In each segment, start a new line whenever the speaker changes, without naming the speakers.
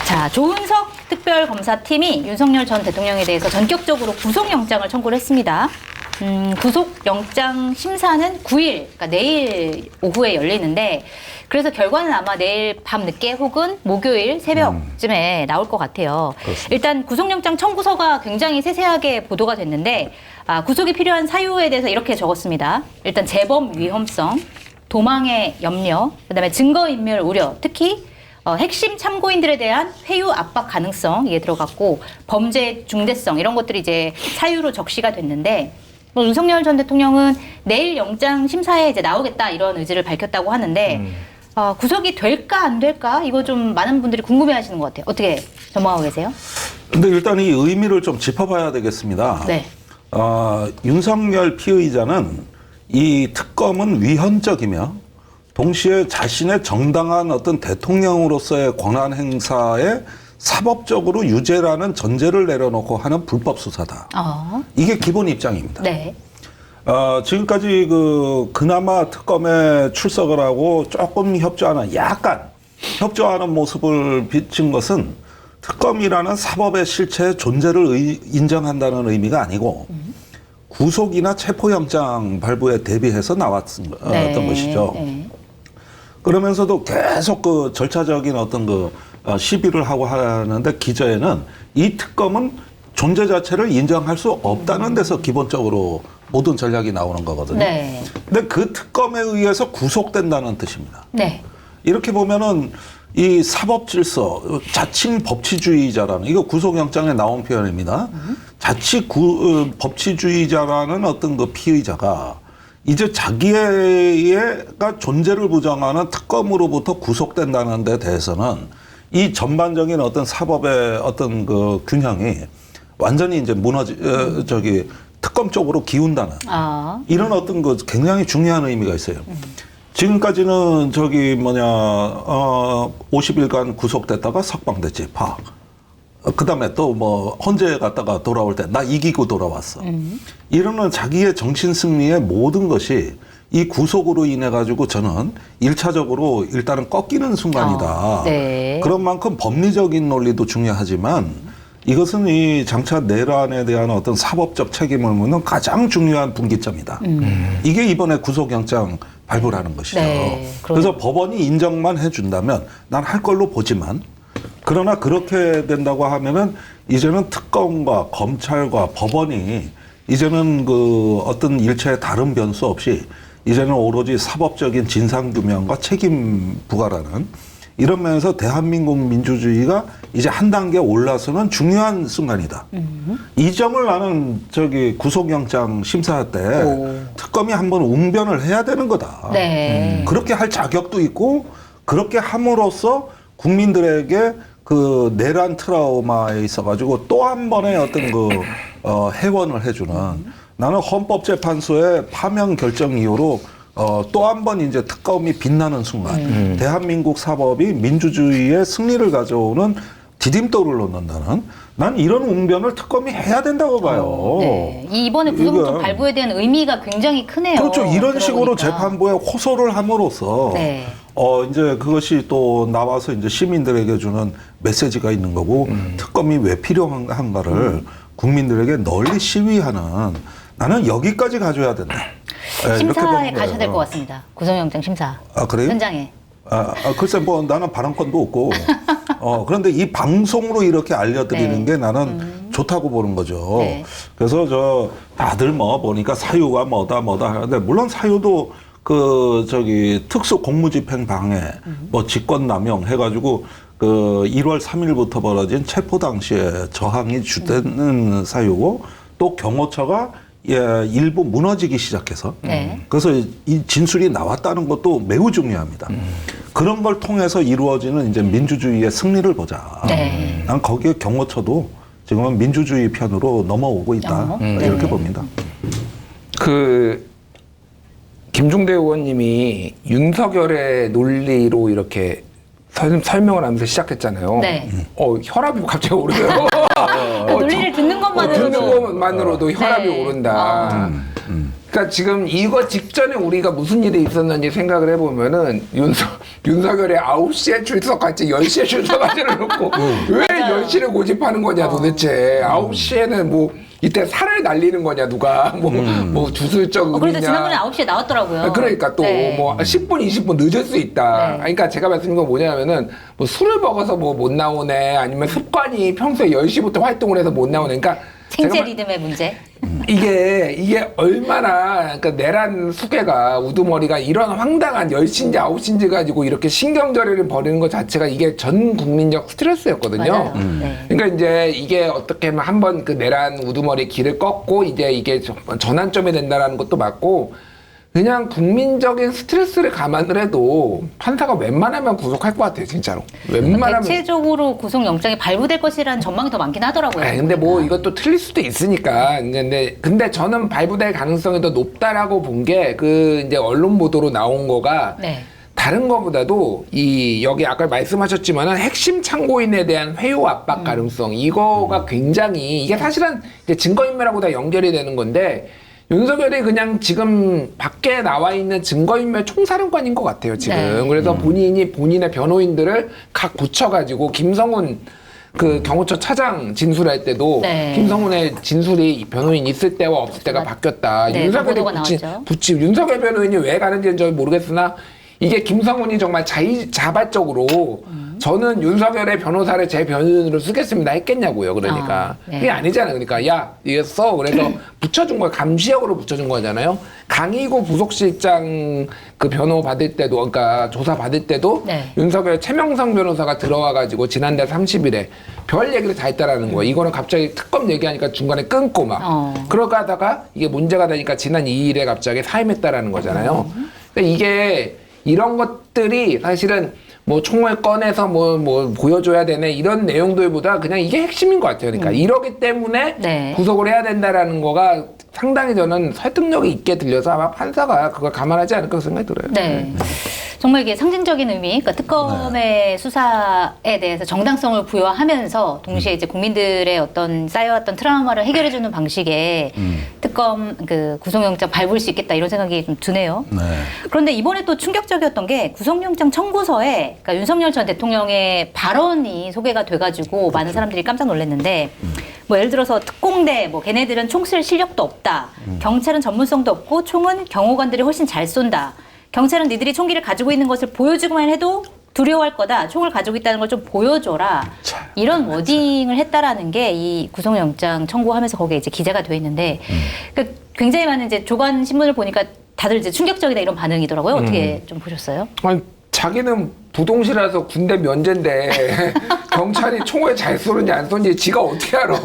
자, 조은석 특별검사팀이 윤석열 전 대통령에 대해서 전격적으로 구속영장을 청구를 했습니다. 구속영장 심사는 9일, 그러니까 내일 오후에 열리는데, 그래서 결과는 아마 내일 밤 늦게 혹은 목요일 새벽쯤에 나올 것 같아요.
그렇습니다.
일단 구속영장 청구서가 굉장히 세세하게 보도가 됐는데, 구속이 필요한 사유에 대해서 이렇게 적었습니다. 일단 재범 위험성, 도망의 염려, 그다음에 증거인멸 우려, 특히 핵심 참고인들에 대한 회유 압박 가능성 이게 들어갔고, 범죄 중대성 이런 것들이 이제 사유로 적시가 됐는데, 윤석열 전 대통령은 내일 영장 심사에 이제 나오겠다 이런 의지를 밝혔다고 하는데, 구속이 될까 안 될까 이거 좀 많은 분들이 궁금해하시는 것 같아요. 어떻게 전망하고 계세요?
근데 일단 이 의미를 좀 짚어봐야 되겠습니다.
네.
윤석열 피의자는 이 특검은 위헌적이며 동시에 자신의 정당한 어떤 대통령으로서의 권한 행사에 사법적으로 유죄라는 전제를 내려놓고 하는 불법 수사다. 이게 기본 입장입니다.
네.
지금까지 그나마 특검에 출석을 하고 조금 약간 협조하는 모습을 비친 것은 특검이라는 사법의 실체의 존재를 인정한다는 의미가 아니고 구속이나 체포영장 발부에 대비해서 나왔던 것이죠. 네. 그러면서도 계속 그 절차적인 어떤 시비를 하고 하는데 기저에는 이 특검은 존재 자체를 인정할 수 없다는 데서 기본적으로 모든 전략이 나오는 거거든요.
네.
근데 그 특검에 의해서 구속된다는 뜻입니다.
네.
이렇게 보면은 이 사법 질서, 자칭 법치주의자라는, 이거 구속영장에 나온 표현입니다. 자칭 법치주의자라는 어떤 그 피의자가 이제 자기가 존재를 부정하는 특검으로부터 구속된다는 데 대해서는 이 전반적인 어떤 사법의 어떤 그 균형이 완전히 이제 특검 쪽으로 기운다는 이런 어떤 그 굉장히 중요한 의미가 있어요. 지금까지는 50일간 구속됐다가 석방됐지, 그 다음에 또 헌재 갔다가 돌아올 때 나 이기고 돌아왔어. 이러는 자기의 정신 승리의 모든 것이 이 구속으로 인해 가지고 저는 1차적으로 일단은 꺾이는 순간이다.
네.
그런 만큼 법리적인 논리도 중요하지만 이것은 이 장차 내란에 대한 어떤 사법적 책임을 묻는 가장 중요한 분기점이다. 이게 이번에 구속영장 발부라는 것이죠.
네,
그래서 법원이 인정만 해준다면 난 할 걸로 보지만, 그러나 그렇게 된다고 하면은 이제는 특검과 검찰과 법원이 이제는 어떤 일체의 다른 변수 없이 이제는 오로지 사법적인 진상규명과 책임 부과라는 이런 면에서 대한민국 민주주의가 이제 한 단계 올라서는 중요한 순간이다. 이 점을 나는 구속영장 심사 때 특검이 한번 웅변을 해야 되는 거다.
네.
그렇게 할 자격도 있고 그렇게 함으로써 국민들에게 그 내란 트라우마에 있어가지고 또 한 번의 어떤 해원을 해주는, 나는 헌법재판소의 파면 결정 이후로 또 한 번 이제 특검이 빛나는 순간 대한민국 사법이 민주주의의 승리를 가져오는 디딤돌을 놓는다는, 난 이런 웅변을 특검이 해야 된다고 봐요.
네. 이번에 구속영장 발부에 대한 의미가 굉장히 크네요.
그렇죠. 이런 식으로
들어보니까.
재판부에 호소를 함으로써
네.
이제 그것이 또 나와서 이제 시민들에게 주는 메시지가 있는 거고, 특검이 왜 필요한가를 국민들에게 널리 시위하는, 나는 여기까지 가져야 된다. 네,
심사에 가셔야 될 것 같습니다. 구속영장 심사.
그래요?
현장에.
글쎄 나는 발언권도 없고 그런데 이 방송으로 이렇게 알려드리는 게 나는 좋다고 보는 거죠. 네. 그래서 다들 보니까 사유가 뭐다 하는데, 물론 사유도 특수 공무집행 방해, 직권남용 해가지고 1월 3일부터 벌어진 체포 당시에 저항이 주되는 사유고, 또 경호처가 일부 무너지기 시작해서 그래서 이 진술이 나왔다는 것도 매우 중요합니다. 그런 걸 통해서 이루어지는 이제 민주주의의 승리를 보자. 난 거기에 경호처도 지금은 민주주의 편으로 넘어오고 있다. 이렇게 봅니다.
김종대 의원님이 윤석열의 논리로 이렇게 설명을 하면서 시작했잖아요.
네.
혈압이 갑자기 오르더라고요.
논리를 듣는 것만으로도.
혈압이 오른다. 그러니까 지금 이거 직전에 우리가 무슨 일이 있었는지 생각을 해보면은 윤석열이 9시에 출석할지 10시에 출석할지를 놓고 왜 10시를 고집하는 거냐 도대체. 9시에는 뭐 이때 살을 날리는 거냐 누가 뭐 주술적 의미냐.
그래도 지난번에 9시에 나왔더라고요.
그러니까 또 뭐 10분 20분 늦을 수 있다.
네.
그러니까 제가 말씀드린 건 뭐냐면은 뭐 술을 먹어서 뭐 못 나오네 아니면 습관이 평소에 10시부터 활동을 해서 못 나오네. 그러니까
생체 리듬의 문제.
이게 얼마나 그러니까 내란 수괴가 우두머리가 이런 황당한 10시인지 9시인지 가지고 이렇게 신경절의를 벌이는 것 자체가 이게 전 국민적 스트레스였거든요.
맞아요. 네.
그러니까 이제 이게 어떻게 하면 한번 그 내란 우두머리 길을 꺾고 이제 이게 전환점이 된다라는 것도 맞고 그냥 국민적인 스트레스를 감안을 해도 판사가 웬만하면 구속할 것 같아요, 진짜로. 웬만하면.
대체적으로 구속영장이 발부될 것이라는 전망이 더 많긴 하더라고요.
근데 뭐 이것도 틀릴 수도 있으니까. 근데 저는 발부될 가능성이 더 높다라고 본 게 그 이제 언론 보도로 나온 거가
네.
다른 거보다도 이 여기 아까 말씀하셨지만은 핵심 참고인에 대한 회유 압박 가능성 이거가 굉장히 이게 사실은 이제 증거인멸하고 다 연결이 되는 건데 윤석열이 그냥 지금 밖에 나와 있는 증거인멸 총사령관인 것 같아요 지금.
네.
그래서 본인이 본인의 변호인들을 각 붙여가지고 김성훈 그 경호처 차장 진술할 때도
네.
김성훈의 진술이 변호인 있을 때와 없을 때가 바뀌었다.
네,
윤석열이
보도가 나왔죠.
윤석열 변호인이 왜 가는지는 잘 모르겠으나 이게 김성훈이 정말 자발적으로 저는 윤석열의 변호사를 제 변호인으로 쓰겠습니다 했겠냐고요. 그러니까
네.
그게 아니잖아요. 그러니까 야 이게 써 그래서 붙여준 거야. 감시역으로 붙여준 거잖아요. 강희구 부속실장 그 변호 받을 때도 그러니까 조사 받을 때도
네.
윤석열 최명성 변호사가 들어와가지고 지난달 30일에 별 얘기를 다 했다라는 거예요. 이거는 갑자기 특검 얘기하니까 중간에 끊고 막 그러고 하다가 이게 문제가 되니까 지난 2일에 갑자기 사임했다라는 거잖아요. 그러니까 이게 이런 것들이 사실은 뭐 총을 꺼내서 뭐 보여줘야 되네 이런 내용들보다 그냥 이게 핵심인 것 같아요. 그러니까 이러기 때문에
네.
구속을 해야 된다라는 거가 상당히 저는 설득력이 있게 들려서 아마 판사가 그걸 감안하지 않을까 생각이 들어요.
네. 정말 이게 상징적인 의미, 그러니까 특검의 수사에 대해서 정당성을 부여하면서 동시에 이제 국민들의 어떤 쌓여왔던 트라우마를 해결해주는 방식의 특검 그 구속영장 밟을 수 있겠다 이런 생각이 좀 드네요.
네.
그런데 이번에 또 충격적이었던 게 구속영장 청구서에 그러니까 윤석열 전 대통령의 발언이 소개가 돼가지고 많은 사람들이 깜짝 놀랐는데 뭐 예를 들어서 특공대 뭐 걔네들은 총 쓸 실력도 없다. 경찰은 전문성도 없고 총은 경호관들이 훨씬 잘 쏜다. 경찰은 니들이 총기를 가지고 있는 것을 보여주기만 해도 두려워할 거다. 총을 가지고 있다는 걸 좀 보여줘라. 이런 워딩을 했다라는 게 이 구속영장 청구하면서 거기에 이제 기재가 되어 있는데 그러니까 굉장히 많은 이제 조간 신문을 보니까 다들 이제 충격적이다 이런 반응이더라고요. 어떻게 좀 보셨어요?
아니 자기는 부동시라서 군대 면제인데 경찰이 총을 잘 쏘는지 안 쏘는지 지가 어떻게 알아?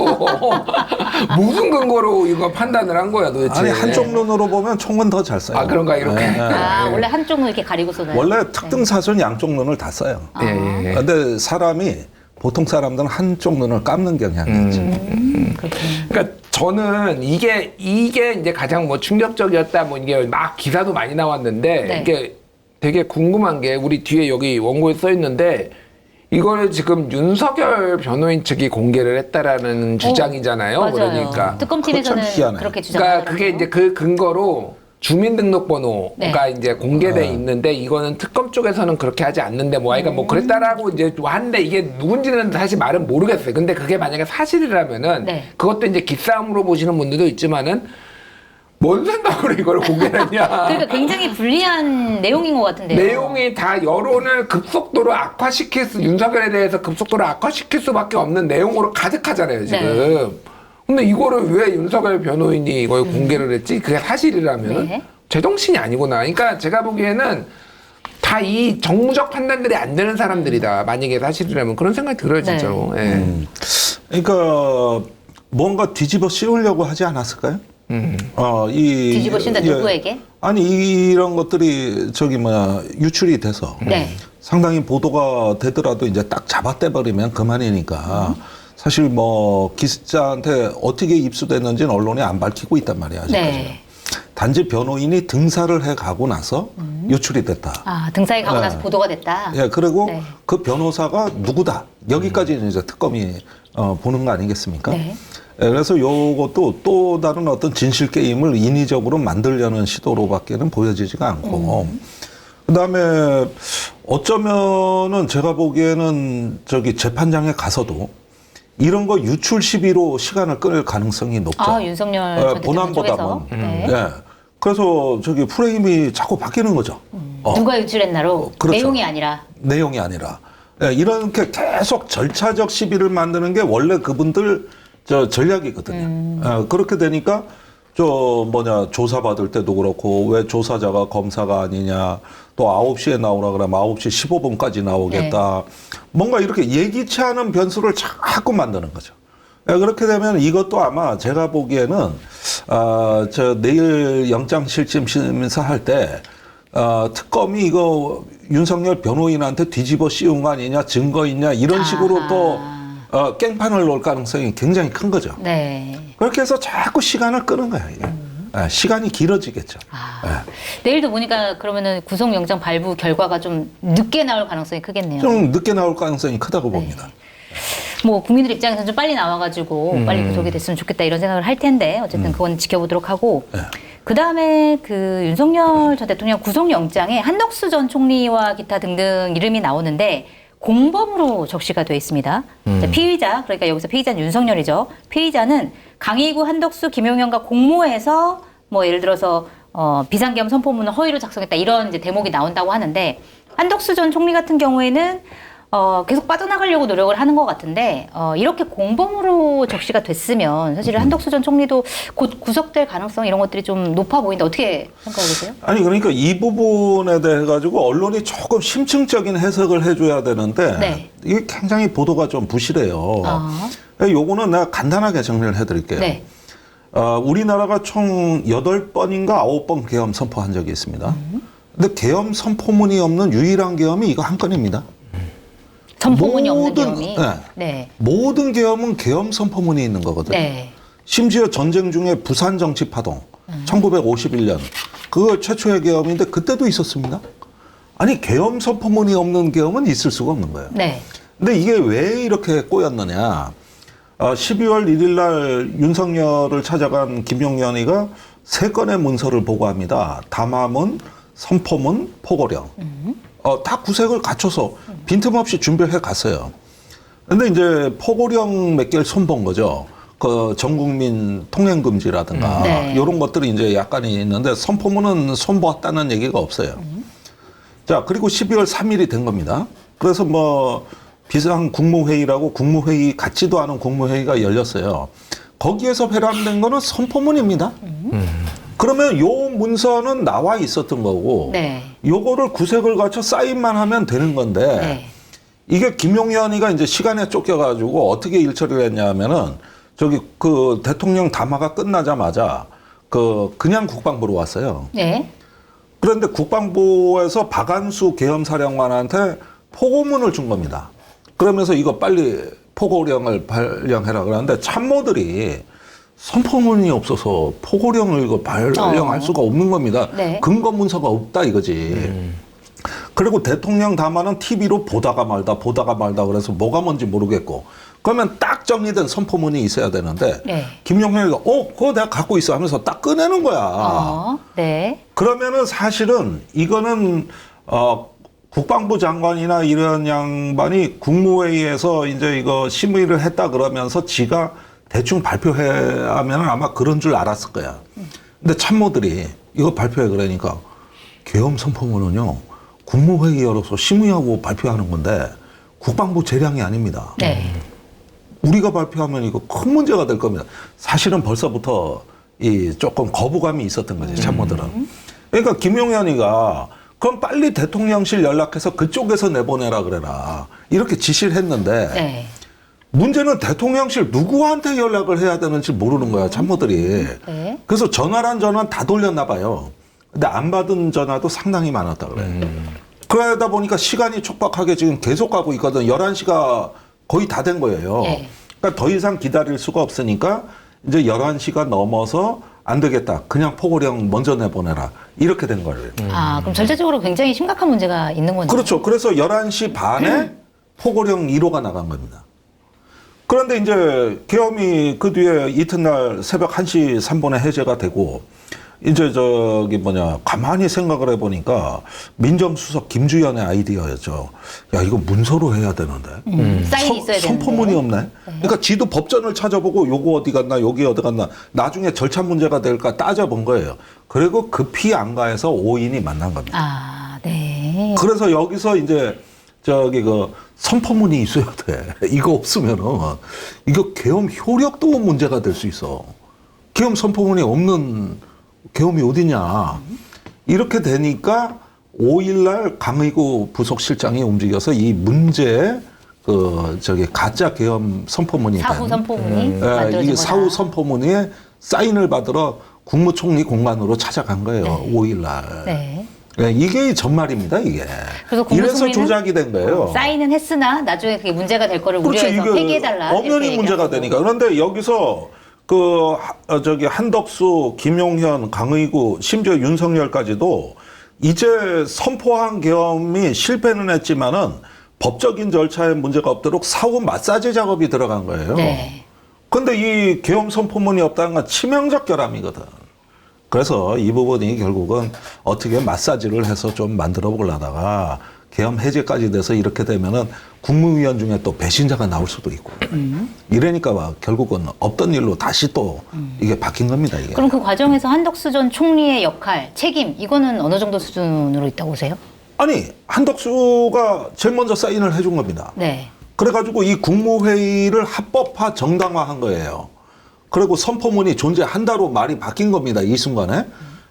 무슨 근거로 이거 판단을 한 거야 도대체?
아니 한쪽 눈으로 보면 총은 더 잘 쏴요.
아 그런가 이렇게?
아, 원래 한쪽 눈 이렇게 가리고 쏘나요?
원래 특등사수는 양쪽 눈을 다 써요.
예.
근데 사람이 보통 사람들은 한쪽 눈을 감는 경향이 있죠.
그러니까 저는 이게 이제 가장 뭐 충격적이었다 뭐 이게 막 기사도 많이 나왔는데
네.
이게 되게 궁금한 게 우리 뒤에 여기 원고에 써 있는데 이거를 지금 윤석열 변호인 측이 공개를 했다라는 주장이잖아요.
맞아요.
그러니까
특검팀에서는
그거 참 희한해.
그렇게 주장하더라고요.
그러니까 그게 이제 그 근거로 주민등록번호가
네.
이제 공개돼 있는데 이거는 특검 쪽에서는 그렇게 하지 않는데 뭐 하여간 뭐 그랬다라고 이제 하는데 이게 누군지는 사실 말은 모르겠어요. 근데 그게 만약에 사실이라면은
네.
그것도 이제 기싸움으로 보시는 분들도 있지만은 뭔 생각으로 이걸 공개했냐.
그러니까 굉장히 불리한 내용인 것 같은데요.
내용이 다 여론을 급속도로 윤석열에 대해서 급속도로 악화시킬 수밖에 없는 내용으로 가득하잖아요, 지금. 근데 이거를 왜 윤석열 변호인이 이걸 공개를 했지? 그게 사실이라면
네.
제정신이 아니구나. 그러니까 제가 보기에는 다 이 정무적 판단들이 안 되는 사람들이다. 만약에 사실이라면 그런 생각이 들어요, 진짜로. 예.
그러니까 뭔가 뒤집어 씌우려고 하지 않았을까요?
뒤집어 씌운다 누구에게?
아니 이런 것들이 유출이 돼서
네.
상당히 보도가 되더라도 이제 딱 잡아떼 버리면 그만이니까 사실 뭐 기자한테 어떻게 입수됐는지는 언론이 안 밝히고 있단 말이야 아직까지.
네.
단지 변호인이 등사를 해 가고 나서 유출이 됐다.
아, 등사에 가고 나서 보도가 됐다.
예, 그리고
네.
그 변호사가 누구다. 여기까지 이제 특검이 보는 거 아니겠습니까?
네.
예, 그래서 요것도 또 다른 어떤 진실 게임을 인위적으로 만들려는 시도로밖에는 보여지지가 않고, 그다음에 어쩌면은 제가 보기에는 저기 재판장에 가서도 이런 거 유출 시비로 시간을 끌 가능성이 높죠.
아, 윤석열 전 대통령 쪽에서. 네.
예. 그래서 저기 프레임이 자꾸 바뀌는 거죠.
누가 유출했나로
그렇죠.
내용이 아니라.
내용이 아니라. 예, 이렇게 계속 절차적 시비를 만드는 게 원래 그분들 저 전략이거든요. 예, 그렇게 되니까 조사받을 때도 그렇고 왜 조사자가 검사가 아니냐, 또 9시에 나오라 그러면 9시 15분까지 나오겠다. 뭔가 이렇게 예기치 않은 변수를 자꾸 만드는 거죠. 예, 그렇게 되면 이것도 아마 제가 보기에는 내일 영장실질심사 할 때 특검이 이거 윤석열 변호인한테 뒤집어 씌운 거 아니냐, 증거 있냐 이런 식으로 또 깽판을 놓을 가능성이 굉장히 큰 거죠.
네.
그렇게 해서 자꾸 시간을 끄는 거예요. 이게. 시간이 길어지겠죠.
내일도 보니까 그러면은 구속영장 발부 결과가 좀 늦게 나올 가능성이 크겠네요.
좀 늦게 나올 가능성이 크다고 봅니다.
뭐 국민들 입장에서는 좀 빨리 나와가지고 빨리 구속이 됐으면 좋겠다 이런 생각을 할 텐데 어쨌든 그건 지켜보도록 하고 그 다음에 그 윤석열 전 대통령 구속영장에 한덕수 전 총리와 기타 등등 이름이 나오는데 공범으로 적시가 되어 있습니다. 피의자, 그러니까 여기서 피의자는 윤석열이죠. 피의자는 강희구, 한덕수, 김용현과 공모해서 뭐 예를 들어서 비상계엄 선포문을 허위로 작성했다 이런 이제 대목이 나온다고 하는데 한덕수 전 총리 같은 경우에는 계속 빠져나가려고 노력을 하는 것 같은데 이렇게 공범으로 적시가 됐으면 사실 한덕수 전 총리도 곧 구속될 가능성 이런 것들이 좀 높아 보인다. 어떻게 생각하고 계세요?
아니 그러니까 이 부분에 대해 가지고 언론이 조금 심층적인 해석을 해줘야 되는데
네.
이게 굉장히 보도가 좀 부실해요. 요거는 내가 간단하게 정리를 해드릴게요.
네.
우리나라가 총 8번인가 9번 계엄 선포한 적이 있습니다. 근데 계엄 선포문이 없는 유일한 계엄이 이거 한 건입니다.
선포문이 없는 계엄이.
네. 모든 계엄은 계엄 선포문이 있는 거거든요.
네.
심지어 전쟁 중에 부산 정치 파동 1951년 그거 최초의 계엄인데 그때도 있었습니다. 아니 계엄 선포문이 없는 계엄은 있을 수가 없는 거예요.
네.
근데 이게 왜 이렇게 꼬였느냐. 12월 1일 날 윤석열을 찾아간 김용현이가 3건의 문서를 보고합니다. 담화문, 선포문, 포고령. 다 구색을 갖춰서 빈틈없이 준비해 갔어요. 근데 이제 포고령 몇 개를 손본 거죠. 그 전국민 통행금지라든가
네.
이런 것들이 이제 약간이 있는데 선포문은 손보았다는 얘기가 없어요. 자, 그리고 12월 3일이 된 겁니다. 그래서 뭐 비상 국무회의라고 국무회의 같지도 않은 국무회의가 열렸어요. 거기에서 회람된 거는 선포문입니다. 그러면 요 문서는 나와 있었던 거고
네.
요거를 구색을 갖춰 사인만 하면 되는 건데
네.
이게 김용현이가 이제 시간에 쫓겨가지고 어떻게 일처리를 했냐면은 저기 그 대통령 담화가 끝나자마자 그냥 국방부로 왔어요.
네.
그런데 국방부에서 박안수 계엄사령관한테 포고문을 준 겁니다. 그러면서 이거 빨리 포고령을 발령해라 그러는데 참모들이 선포문이 없어서 포고령을 이거 발령할 수가 없는 겁니다.
네.
근거 문서가 없다 이거지. 그리고 대통령 담화는 TV로 보다가 말다 그래서 뭐가 뭔지 모르겠고 그러면 딱 정리된 선포문이 있어야 되는데
네.
김용현이가 그거 내가 갖고 있어 하면서 딱 꺼내는 거야.
네.
그러면은 사실은 이거는 국방부 장관이나 이런 양반이 국무회의에서 이제 이거 심의를 했다 그러면서 지가 대충 발표하면 아마 그런 줄 알았을 거야. 근데 참모들이 이거 발표해 그러니까 계엄 선포문은요 국무회의 열어서 심의하고 발표하는 건데 국방부 재량이 아닙니다.
네.
우리가 발표하면 이거 큰 문제가 될 겁니다. 사실은 벌써부터 이 조금 거부감이 있었던 거지 참모들은. 그러니까 김용현이가 그럼 빨리 대통령실 연락해서 그쪽에서 내보내라 그래라 이렇게 지시를 했는데
네.
문제는 대통령실 누구한테 연락을 해야 되는지 모르는 거야 참모들이.
네.
그래서 전화란 전화 다 돌렸나 봐요. 근데 안 받은 전화도 상당히 많았다 그래. 그러다 보니까 시간이 촉박하게 지금 계속 가고 있거든. 11시가 거의 다 된 거예요.
네.
그러니까 더 이상 기다릴 수가 없으니까 이제 11시가 넘어서 안 되겠다. 그냥 포고령 먼저 내보내라. 이렇게 된 거예요.
그럼 절차적으로 굉장히 심각한 문제가 있는 거네요.
그렇죠. 그래서 11시 반에 포고령 1호가 나간 겁니다. 그런데 이제 계엄이 그 뒤에 이튿날 새벽 1시 3분에 해제가 되고 이제 가만히 생각을 해보니까 민정수석 김주현의 아이디어였죠. 야, 이거 문서로 해야 되는데.
사인이 있어야 되는데.
선포문이 없네. 그러니까 지도 법전을 찾아보고 요거 어디 갔나 여기 어디 갔나 나중에 절차 문제가 될까 따져본 거예요. 그리고 급히 안가해서 5인이 만난 겁니다.
네.
그래서 여기서 이제 선포문이 있어야 돼. 이거 없으면은 이거 계엄 효력도 문제가 될 수 있어. 계엄 선포문이 없는 계엄이 어디냐. 이렇게 되니까 5일날 강의구 부속실장이 움직여서 이 문제 가짜 계엄 선포문이
사후 선포문이 만들어진
이
거다.
사후 선포문에 사인을 받으러 국무총리 공간으로 찾아간 거예요.
네.
5일날.
네.
네, 이게 전말입니다, 이게.
그래서
이래서 조작이 된 거예요.
사인은 했으나 나중에 그게 문제가 될 거를
그렇죠.
우려해서
이게
폐기해달라.
엄연히
이렇게
문제가
얘기하고.
되니까. 그런데 여기서 한덕수, 김용현, 강의구, 심지어 윤석열까지도 이제 선포한 계엄이 실패는 했지만은 법적인 절차에 문제가 없도록 사후 마사지 작업이 들어간 거예요.
네.
근데 이 계엄 선포문이 없다는 건 치명적 결함이거든. 그래서 이 부분이 결국은 어떻게 마사지를 해서 좀 만들어 보려다가 계엄 해제까지 돼서 이렇게 되면은 국무위원 중에 또 배신자가 나올 수도 있고 이러니까 결국은 없던 일로 다시 또 이게 바뀐 겁니다. 이게.
그럼 그 과정에서 한덕수 전 총리의 역할, 책임 이거는 어느 정도 수준으로 있다고 보세요?
아니 한덕수가 제일 먼저 사인을 해준 겁니다.
네.
그래가지고 이 국무회의를 합법화 정당화한 거예요. 그리고 선포문이 존재한다로 말이 바뀐 겁니다. 이 순간에.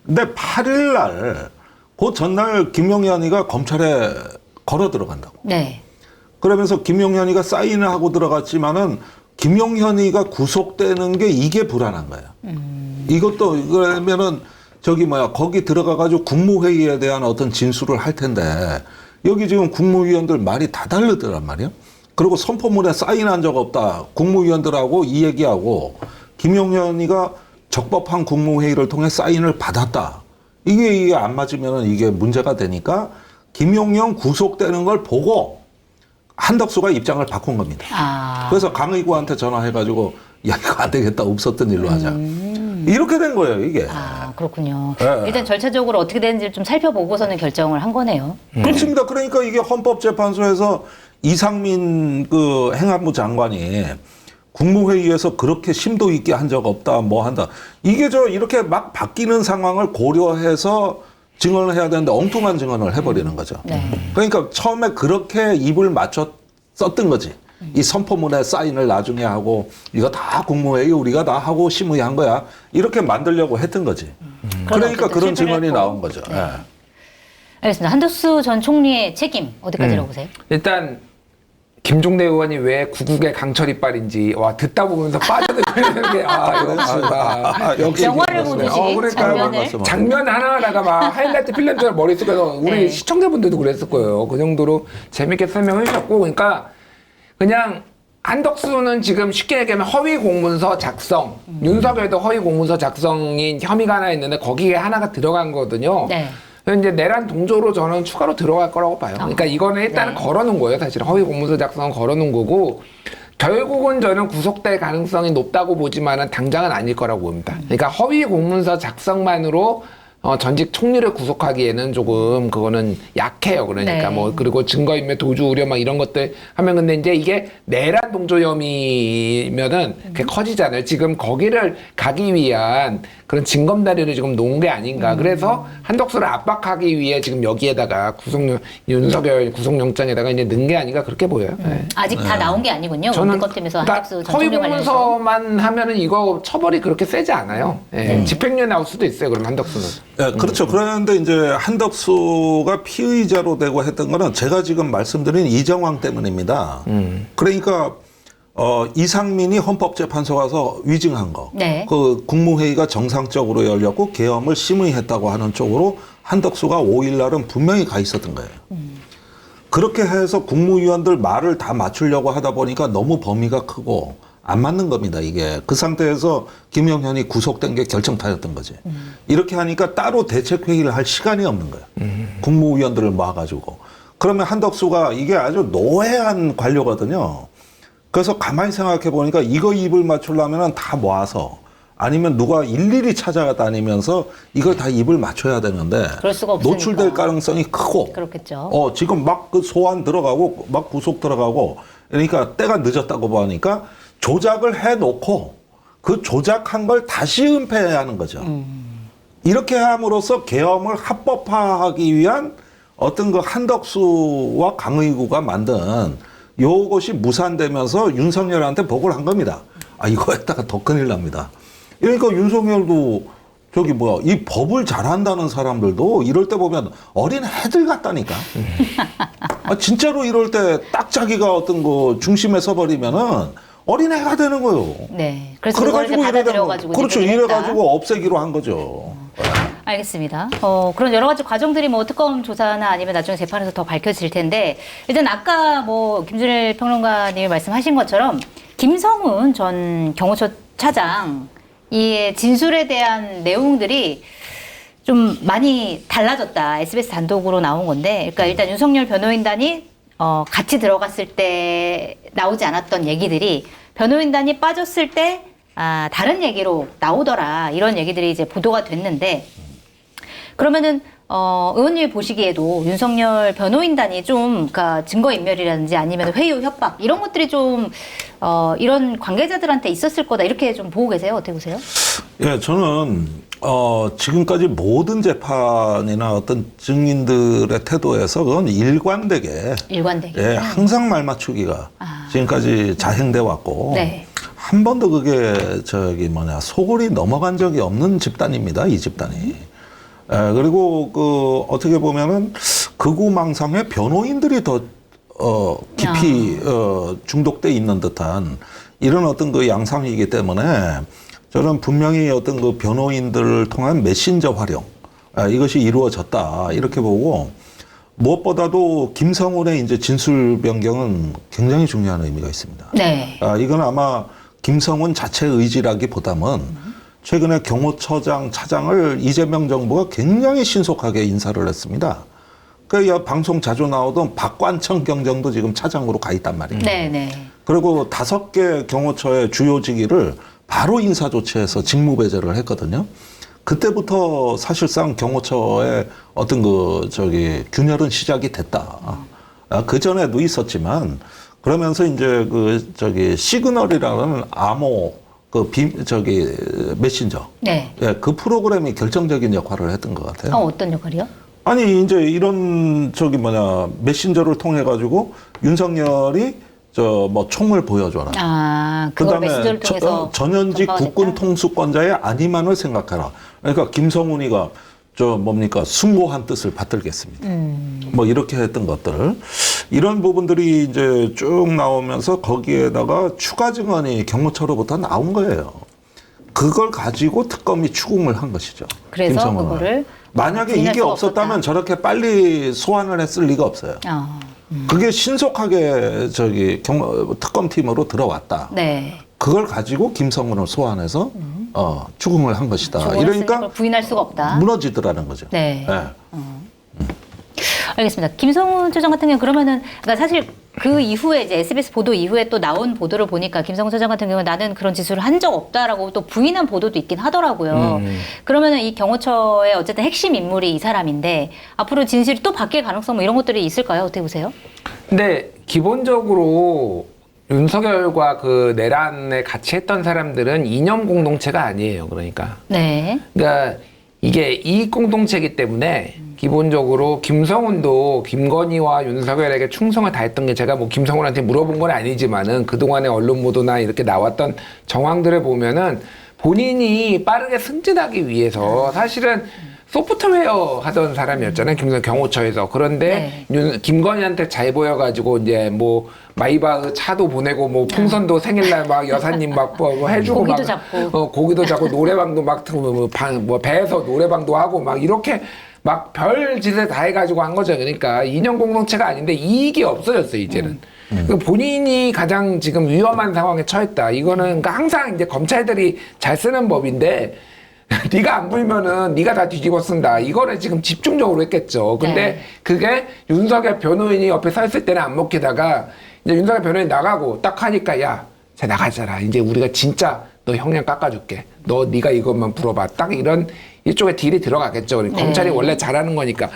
근데 8일 날, 그 전날 김용현이가 검찰에 걸어 들어간다고.
네.
그러면서 김용현이가 사인을 하고 들어갔지만은 김용현이가 구속되는 게 이게 불안한 거예요. 이것도 그러면은 거기 들어가가지고 국무회의에 대한 어떤 진술을 할 텐데 여기 지금 국무위원들 말이 다 다르더란 말이에요. 그리고 선포문에 사인한 적 없다. 국무위원들하고 이 얘기하고 김용현이가 적법한 국무회의를 통해 사인을 받았다. 이게 안 맞으면 이게 문제가 되니까 김용현 구속되는 걸 보고 한덕수가 입장을 바꾼 겁니다. 그래서 강의구한테 전화해가지고 야 이거 안 되겠다. 없었던 일로 하자. 이렇게 된 거예요 이게.
그렇군요.
네.
일단 절차적으로 어떻게 되는지를 좀 살펴보고서는 결정을 한 거네요.
그렇습니다. 그러니까 이게 헌법재판소에서 이상민 행안부 장관이 국무회의에서 그렇게 심도 있게 한 적 없다, 뭐 한다. 이게 이렇게 막 바뀌는 상황을 고려해서 증언을 해야 되는데 엉뚱한 증언을 해버리는 거죠.
네.
그러니까 처음에 그렇게 입을 맞춰 썼던 거지. 이 선포문에 사인을 나중에 하고 이거 다 국무회의 우리가 다 하고 심의한 거야. 이렇게 만들려고 했던 거지. 그러니까 그런 증언이 나온 거죠.
네.
예.
알겠습니다. 한덕수 전 총리의 책임 어디까지라고 보세요?
일단 김종대 의원이 왜 구국의 강철 이빨인지 듣다 보면서 빠져들는 게 역시
영화를 보듯이 장면을.
장면 하나하나가 막 하이라이트 필름처럼 머릿속에서 우리
네.
시청자분들도 그랬을 거예요. 그 정도로 재밌게 설명해 주셨고 그러니까 그냥 한덕수는 지금 쉽게 얘기하면 허위 공문서 작성, 윤석열도 허위 공문서 작성인 혐의가 하나 있는데 거기에 하나가 들어간 거거든요.
네.
이제 내란 동조로 저는 추가로 들어갈 거라고 봐요. 그러니까 이거는 일단은
네.
걸어놓은 거예요. 사실 허위 공문서 작성은 걸어놓은 거고 결국은 저는 구속될 가능성이 높다고 보지만은 당장은 아닐 거라고 봅니다. 그러니까 허위 공문서 작성만으로 전직 총리를 구속하기에는 조금 그거는 약해요. 그러니까
네.
그리고 증거인멸 도주 우려 막 이런 것들 하면 근데 이제 이게 내란 동조 혐의면은 그게 커지잖아요. 지금 거기를 가기 위한 그런 징검다리를 지금 놓은 게 아닌가. 그래서 한덕수를 압박하기 위해 지금 여기에다가 윤석열 구속영장에다가 이제 넣은 게 아닌가 그렇게 보여요. 네.
아직 다 나온 게 아니군요. 원내권팀에서 한덕수 전
허위
총리 관련해서.
공문서만 하면은 이거 처벌이 그렇게 세지 않아요. 예. 집행유예 나올 수도 있어요. 그럼 한덕수는.
네, 그렇죠. 그런데 이제 한덕수가 피의자로 되고 했던 거는 제가 지금 말씀드린 이정황 때문입니다. 그러니까 이상민이 헌법재판소 가서 위증한 거.
네.
그 국무회의가 정상적으로 열렸고 계엄을 심의했다고 하는 쪽으로 한덕수가 5일 날은 분명히 가 있었던 거예요. 그렇게 해서 국무위원들 말을 다 맞추려고 하다 보니까 너무 범위가 크고 안 맞는 겁니다. 이게 그 상태에서 김영현이 구속된 게 결정타였던 거지. 이렇게 하니까 따로 대책회의를 할 시간이 없는 거예요. 국무위원들을 모아가지고. 그러면 한덕수가 이게 아주 노회한 관료거든요. 그래서 가만히 생각해 보니까 이거 입을 맞추려면 다 모아서 아니면 누가 일일이 찾아다니면서 이걸 다 입을 맞춰야 되는데
그럴 수가 없으니까.
노출될 가능성이 크고
그렇겠죠.
지금 막 그 소환 들어가고 막 구속 들어가고 그러니까 때가 늦었다고 보니까 조작을 해놓고 그 조작한 걸 다시 은폐해야 하는 거죠. 이렇게 함으로써 계엄을 합법화하기 위한 어떤 그 한덕수와 강의구가 만든 요것이 무산되면서 윤석열한테 보고를 한 겁니다. 아, 이거 했다가 더 큰일 납니다. 그러니까 윤석열도 이 법을 잘한다는 사람들도 이럴 때 보면 어린 애들 같다니까. 아, 진짜로 이럴 때 딱 자기가 어떤 거 중심에 서버리면은 어린 애가 되는 거예요.
네. 그래서 그래가지고 받아들여가지고
그렇죠. 이래가지고 없애기로 한 거죠.
알겠습니다. 그런 여러 가지 과정들이 뭐 특검 조사나 아니면 나중에 재판에서 더 밝혀질 텐데 일단 아까 뭐 김준일 평론가님이 말씀하신 것처럼 김성훈 전 경호처 차장 이 진술에 대한 내용들이 좀 많이 달라졌다. SBS 단독으로 나온 건데, 그러니까 일단 윤석열 변호인단이 같이 들어갔을 때 나오지 않았던 얘기들이 변호인단이 빠졌을 때 다른 얘기로 나오더라. 이런 얘기들이 이제 보도가 됐는데, 그러면은 의원님이 보시기에도 윤석열 변호인단이 좀 그러니까 증거인멸이라든지 아니면 회유 협박 이런 것들이 좀 이런 관계자들한테 있었을 거다 이렇게 좀 보고 계세요? 어떻게 보세요?
예, 저는 지금까지 모든 재판이나 어떤 증인들의 태도에서 그건 일관되게 예, 항상 말 맞추기가 지금까지 자행돼 왔고
네.
한 번도 그게 소골이 넘어간 적이 없는 집단입니다. 이 집단이. 예, 그리고 어떻게 보면은 극우망상에 변호인들이 더 깊이 중독돼 있는 듯한 이런 어떤 그 양상이기 때문에 저는 분명히 어떤 그 변호인들을 통한 메신저 활용 이것이 이루어졌다 이렇게 보고 무엇보다도 김성훈의 이제 진술 변경은 굉장히 중요한 의미가 있습니다.
네.
이건 아마 김성훈 자체 의지라기보다는 최근에 경호처장 차장을 이재명 정부가 굉장히 신속하게 인사를 했습니다. 그 방송 자주 나오던 박관청 경정도 지금 차장으로 가 있단 말이에요.
네.
그리고 5개 경호처의 주요 직위를 바로 인사 조치해서 직무 배제를 했거든요. 그때부터 사실상 경호처의 어떤 균열은 시작이 됐다. 그 전에도 있었지만 그러면서 이제 시그널이라는 암호 메신저. 네. 예, 그 프로그램이 결정적인 역할을 했던 것 같아요.
어떤 역할이요?
아니, 이제 이런 메신저를 통해 가지고 윤석열이 총을 보여줘라.
그다음에 메신저를 통해서
전현직 국군 통수권자의 안위만을 생각하라. 그러니까 김성훈이가 숭고한 뜻을 받들겠습니다. 이렇게 했던 것들. 이런 부분들이 이제 쭉 나오면서 거기에다가 추가 증언이 경호처로부터 나온 거예요. 그걸 가지고 특검이 추궁을 한 것이죠.
그래서
김성훈을.
그거를
만약에 이게 없었다면 저렇게 빨리 소환을 했을 리가 없어요. 그게 신속하게 특검팀으로 들어왔다.
네.
그걸 가지고 김성훈을 소환해서 추궁을 한 것이다. 이러니까
부인할 수가 없다.
무너지더라는 거죠.
네. 알겠습니다. 김성훈 처장 같은 경우 그러면은 그러니까 사실 그 이후에 이제 SBS 보도 이후에 또 나온 보도를 보니까 김성훈 처장 같은 경우는 나는 그런 지수를 한 적 없다라고 또 부인한 보도도 있긴 하더라고요. 그러면은 이 경호처의 어쨌든 핵심 인물이 이 사람인데 앞으로 진실이 또 바뀔 가능성 이런 것들이 있을까요? 어떻게 보세요?
근데 기본적으로 윤석열과 그 내란에 같이 했던 사람들은 이념 공동체가 아니에요. 그러니까.
네.
그러니까 이게 이익 공동체이기 때문에 기본적으로 김성훈도 김건희와 윤석열에게 충성을 다했던 게 제가 뭐 김성훈한테 물어본 건 아니지만은 그동안의 언론 보도나 이렇게 나왔던 정황들을 보면은 본인이 빠르게 승진하기 위해서 사실은 소프트웨어 하던 사람이었잖아요. 김성훈 경호처에서. 그런데 김건희한테 잘 보여가지고 이제 뭐 마이바흐 차도 보내고 뭐 풍선도 생일날 막 여사님 막 뭐 해주고
고기도
막
잡고
고기도 잡고 노래방도 막 배에서 노래방도 하고 막 이렇게 막 별 짓을 다 해가지고 한 거죠. 그러니까 이념 공동체가 아닌데 이익이 없어졌어요, 이제는. 그 본인이 가장 지금 위험한 상황에 처했다. 이거는 그러니까 항상 이제 검찰들이 잘 쓰는 법인데 네가 안 불면은 네가 다 뒤집어 쓴다. 이거를 지금 집중적으로 했겠죠. 근데
네.
그게 윤석열 변호인이 옆에 서 있을 때는 안 먹히다가 이제 윤석열 변호인 나가고 딱 하니까 야, 자 나가잖아. 이제 우리가 진짜 너 형량 깎아줄게. 너 네가 이것만 풀어봐. 딱 이런 이쪽에 딜이 들어가겠죠.
네.
검찰이 원래 잘하는 거니까.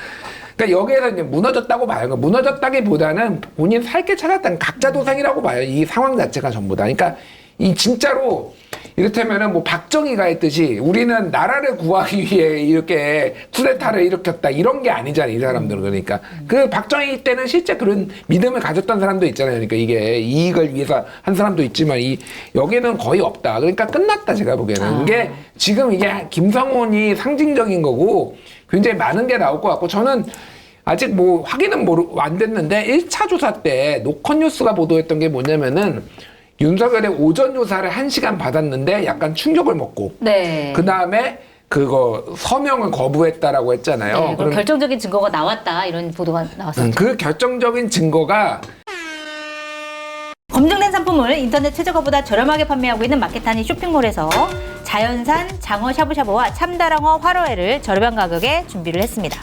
그러니까 여기에서 이제 무너졌다고 봐요. 무너졌다기보다는 본인 살게 찾았다는 각자 도생이라고 봐요. 이 상황 자체가 전부 다. 그러니까 이 진짜로 이를테면은 뭐 박정희가 했듯이 우리는 나라를 구하기 위해 이렇게 쿠데타를 일으켰다 이런 게 아니잖아요, 이 사람들은. 그러니까 그 박정희 때는 실제 그런 믿음을 가졌던 사람도 있잖아요. 그러니까 이게 이익을 위해서 한 사람도 있지만 여기는 거의 없다. 그러니까 끝났다, 제가 보기에는. 이게 지금 이게 김성훈이 상징적인 거고 굉장히 많은 게 나올 것 같고, 저는 아직 뭐 확인은 안 됐는데 1차 조사 때 노컷뉴스가 보도했던 게 뭐냐면은 윤석열의 오전 조사를 1시간 받았는데 약간 충격을 먹고,
네.
그 다음에 그거 서명을 거부했다라고 했잖아요.
네, 그럼 결정적인 증거가 나왔다 이런 보도가 나왔었죠.
그 결정적인 증거가
검증된 상품을 인터넷 최저가보다 저렴하게 판매하고 있는 마켓하니 쇼핑몰에서 자연산 장어 샤브샤브와 참다랑어 화로회를 저렴한 가격에 준비를 했습니다.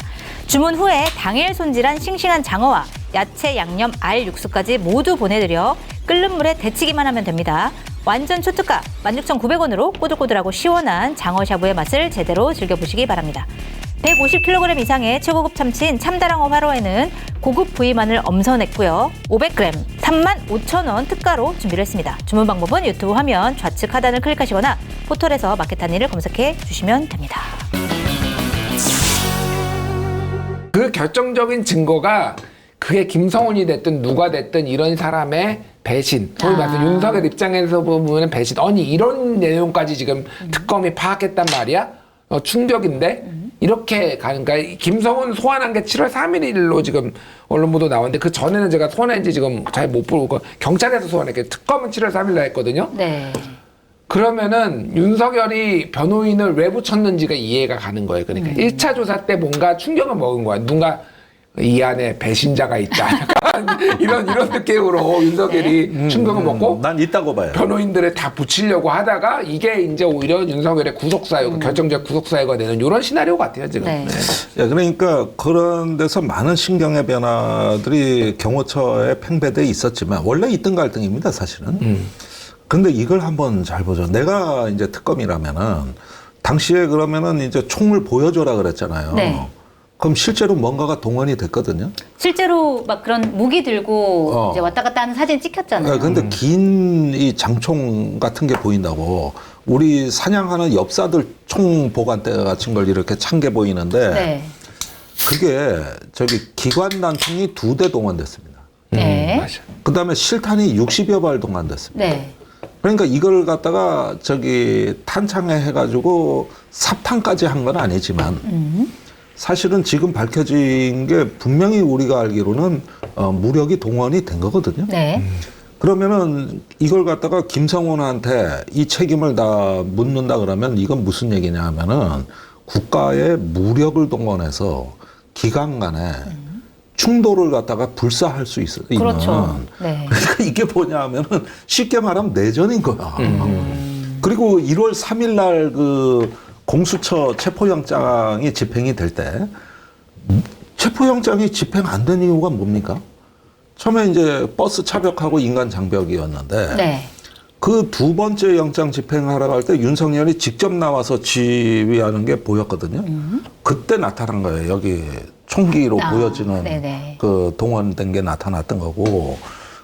주문 후에 당일 손질한 싱싱한 장어와 야채, 양념, 알, 육수까지 모두 보내드려 끓는 물에 데치기만 하면 됩니다. 완전 초특가 16,900원으로 꼬들꼬들하고 시원한 장어 샤브의 맛을 제대로 즐겨보시기 바랍니다. 150kg 이상의 최고급 참치인 참다랑어 화로에는 고급 부위만을 엄선했고요. 500g 35,000원 특가로 준비를 했습니다. 주문 방법은 유튜브 화면 좌측 하단을 클릭하시거나 포털에서 마켓하니를 검색해 주시면 됩니다.
그 결정적인 증거가 그게 김성훈이 됐든 누가 됐든 이런 사람의 배신, 소위 말해서 윤석열 입장에서 보면 배신. 아니 이런 내용까지 지금 특검이 파악했단 말이야? 충격인데 이렇게 가는 거야. 김성훈 소환한 게 7월 3일로 지금 언론 보도 나왔는데 그 전에는 제가 소환한지 지금 잘 못 보고 경찰에서 소환했게, 특검은 7월 3일날 했거든요.
네.
그러면은 윤석열이 변호인을 왜 붙였는지가 이해가 가는 거예요. 그러니까 1차 조사 때 뭔가 충격을 먹은 거야. 누가 이 안에 배신자가 있다. 약간 이런 느낌으로 윤석열이 충격을 먹고
난 있다고 봐요.
변호인들을 다 붙이려고 하다가 이게 이제 오히려 윤석열의 구속사유, 결정적 구속사유가 되는 이런 시나리오 같아요, 지금.
네.
예, 그러니까 그런 데서 많은 신경의 변화들이 경호처에 팽배돼 있었지만 원래 있던 갈등입니다, 사실은. 근데 이걸 한번 잘 보죠. 내가 이제 특검이라면은 당시에 그러면은 이제 총을 보여줘라 그랬잖아요.
네.
그럼 실제로 뭔가가 동원이 됐거든요.
실제로 막 그런 무기 들고 이제 왔다 갔다 하는 사진 찍혔잖아요.
근데 긴 이 장총 같은 게 보인다고. 우리 사냥하는 엽사들 총 보관대 같은 걸 이렇게 찬 게 보이는데
네.
그게 저기 기관단총이 2대 동원됐습니다.
네.
맞아.
그다음에 실탄이 60여 발 동원됐습니다.
네.
그러니까 이걸 갖다가 저기 탄창에 해가지고 삽탄까지 한 건 아니지만 사실은 지금 밝혀진 게 분명히 우리가 알기로는 무력이 동원이 된 거거든요.
네.
그러면은 이걸 갖다가 김성훈한테 이 책임을 다 묻는다 그러면 이건 무슨 얘기냐 하면은 국가의 무력을 동원해서 기관 간에 충돌을 갖다가 불사할 수 있는.
그렇죠. 네.
그러니까 이게 뭐냐 하면은 쉽게 말하면 내전인 거야. 그리고 1월 3일 날 그 공수처 체포영장이 집행이 될 때 체포영장이 집행 안 된 이유가 뭡니까? 처음에 이제 버스 차벽하고 인간 장벽이었는데
네.
그 두 번째 영장 집행하러 갈 때 윤석열이 직접 나와서 지휘하는 게 보였거든요. 그때 나타난 거예요. 여기 총기로 보여지는
네네.
그 동원된 게 나타났던 거고,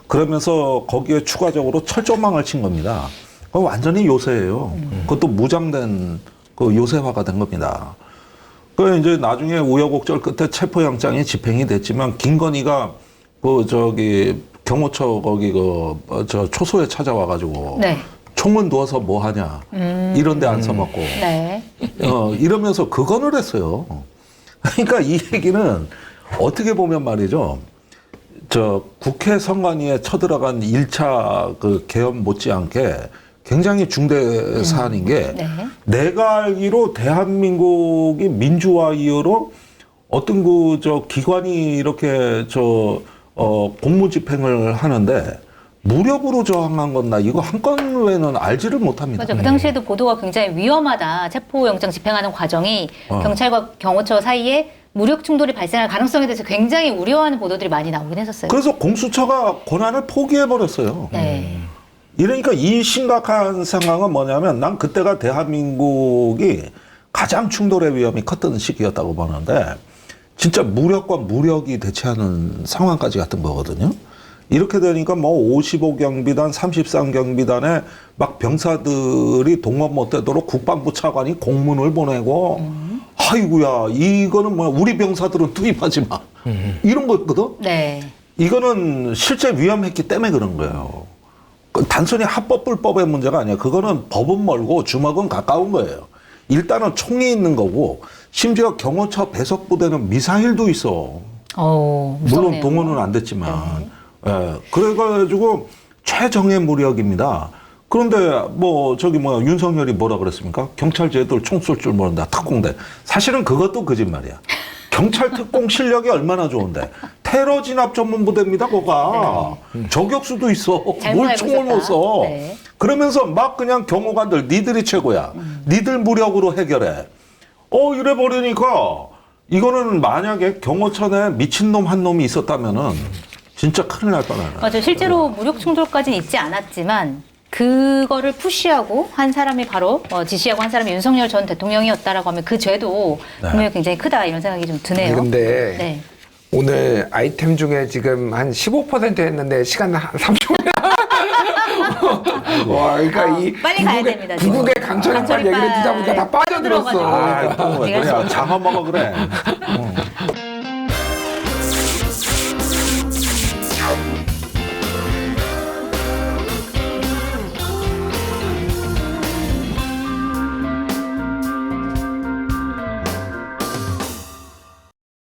그러면서 거기에 추가적으로 철조망을 친 겁니다. 그거 완전히 요새예요. 그것도 무장된 그 요새화가 된 겁니다. 그 이제 나중에 우여곡절 끝에 체포영장이 집행이 됐지만 김건희가 그 저기 경호처 거기 저 초소에 찾아와가지고
네.
총은 누워서 뭐 하냐 이런 데 안 써먹고
네.
이러면서 그건을 했어요. 그러니까 이 얘기는 어떻게 보면 말이죠. 저 국회 선관위에 쳐들어간 1차 그 계엄 못지않게 굉장히 중대 사안인 게
네.
내가 알기로 대한민국이 민주화 이후로 어떤 기관이 이렇게 공무 집행을 하는데 무력으로 저항한 건 나 이거 한 건 외에는 알지를 못합니다.
맞아. 그 당시에도 보도가 굉장히 위험하다. 체포영장 집행하는 과정이 경찰과 경호처 사이에 무력 충돌이 발생할 가능성에 대해서 굉장히 우려하는 보도들이 많이 나오긴 했었어요.
그래서 공수처가 권한을 포기해버렸어요.
네.
이러니까 이 심각한 상황은 뭐냐면 난 그때가 대한민국이 가장 충돌의 위험이 컸던 시기였다고 보는데 진짜 무력과 무력이 대치하는 상황까지 갔던 거거든요. 이렇게 되니까 뭐 55경비단, 33경비단에 막 병사들이 동원 못 되도록 국방부 차관이 공문을 보내고 아이고야 이거는 뭐야 우리 병사들은 투입하지 마 이런 거였거든.
네.
이거는 실제 위험했기 때문에 그런 거예요. 단순히 합법 불법의 문제가 아니에요. 그거는 법은 멀고 주먹은 가까운 거예요. 일단은 총이 있는 거고 심지어 경호처 배석 부대는 미사일도 있어. 물론
무섭네요.
동원은 안 됐지만. 예, 그래가지고 최정예 무력입니다. 그런데 윤석열이 뭐라 그랬습니까? 경찰 애들 총 쏠 줄 모른다. 특공대. 사실은 그것도 거짓말이야. 경찰 특공 실력이 얼마나 좋은데. 테러 진압 전문 부대입니다, 거가. 저격수도 있어. 뭘 총을 못 써.
네.
그러면서 막 그냥 경호관들 니들이 최고야. 니들 무력으로 해결해. 이래 버리니까 이거는 만약에 경호처 내 미친놈 한 놈이 있었다면은 진짜 큰일 날 뻔하네.
맞아요. 실제로 무력 충돌까지는 있지 않았지만 그거를 푸시하고 한 사람이 바로 지시하고 한 사람이 윤석열 전 대통령이었다라고 하면 그 죄도 분명히 굉장히 크다 이런 생각이 좀 드네요.
근데
네.
오늘 아이템 중에 지금 한 15% 했는데 시간 한 3초면 와, 그러니까 이
빨리 가야 됩니다, 지금.
구국의 강철이빨 얘기를 듣다 보니까 다 빠져들었어.
들어가지고.
그래. 장어 먹어 그래.